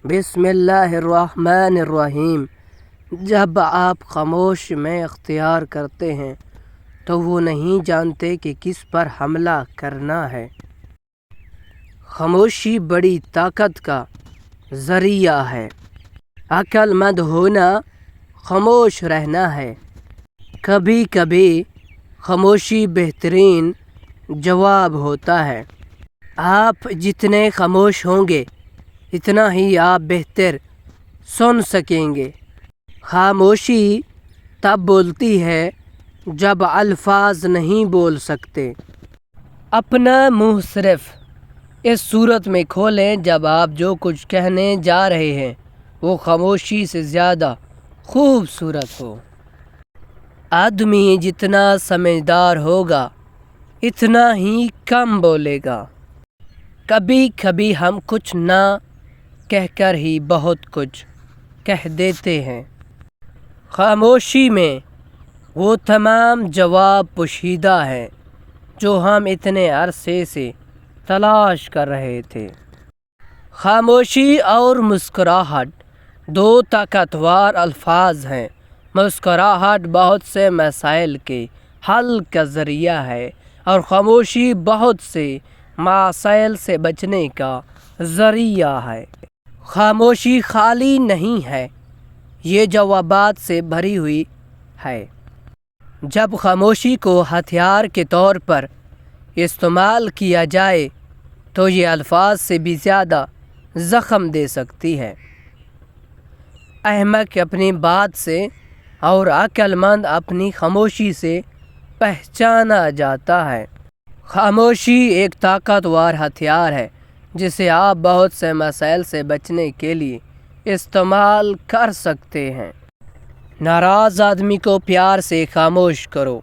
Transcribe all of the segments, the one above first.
بسم اللہ الرحمن الرحیم۔ جب آپ خاموش میں اختیار کرتے ہیں تو وہ نہیں جانتے کہ کس پر حملہ کرنا ہے۔ خاموشی بڑی طاقت کا ذریعہ ہے۔ عقل مند ہونا خاموش رہنا ہے۔ کبھی کبھی خاموشی بہترین جواب ہوتا ہے۔ آپ جتنے خاموش ہوں گے اتنا ہی آپ بہتر سن سکیں گے۔ خاموشی تب بولتی ہے جب الفاظ نہیں بول سکتے۔ اپنا منہ صرف اس صورت میں کھولیں جب آپ جو کچھ کہنے جا رہے ہیں وہ خاموشی سے زیادہ خوبصورت ہو۔ آدمی جتنا سمجھدار ہوگا اتنا ہی کم بولے گا۔ کبھی کبھی ہم کچھ نہ کہہ کر ہی بہت کچھ کہہ دیتے ہیں۔ خاموشی میں وہ تمام جواب پوشیدہ ہیں جو ہم اتنے عرصے سے تلاش کر رہے تھے۔ خاموشی اور مسکراہٹ دو طاقتور الفاظ ہیں۔ مسکراہٹ بہت سے مسائل کے حل کا ذریعہ ہے اور خاموشی بہت سے مسائل سے بچنے کا ذریعہ ہے۔ خاموشی خالی نہیں ہے، یہ جوابات سے بھری ہوئی ہے۔ جب خاموشی کو ہتھیار کے طور پر استعمال کیا جائے تو یہ الفاظ سے بھی زیادہ زخم دے سکتی ہے۔ احمق اپنی بات سے اور عقل مند اپنی خاموشی سے پہچانا جاتا ہے۔ خاموشی ایک طاقتور ہتھیار ہے جسے آپ بہت سے مسائل سے بچنے کے لیے استعمال کر سکتے ہیں۔ ناراض آدمی کو پیار سے خاموش کرو،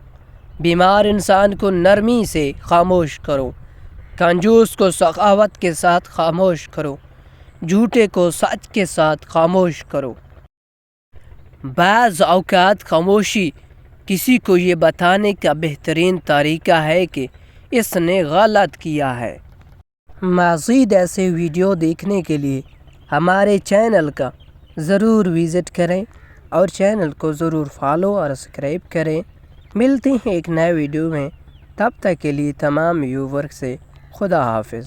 بیمار انسان کو نرمی سے خاموش کرو، کنجوس کو سخاوت کے ساتھ خاموش کرو، جھوٹے کو سچ کے ساتھ خاموش کرو۔ بعض اوقات خاموشی کسی کو یہ بتانے کا بہترین طریقہ ہے کہ اس نے غلط کیا ہے۔ مزید ایسے ویڈیو دیکھنے کے لیے ہمارے چینل کا ضرور وزٹ کریں اور چینل کو ضرور فالو اور سبسکرائب کریں۔ ملتے ہیں ایک نئے ویڈیو میں، تب تک کے لیے تمام ویور سے خدا حافظ۔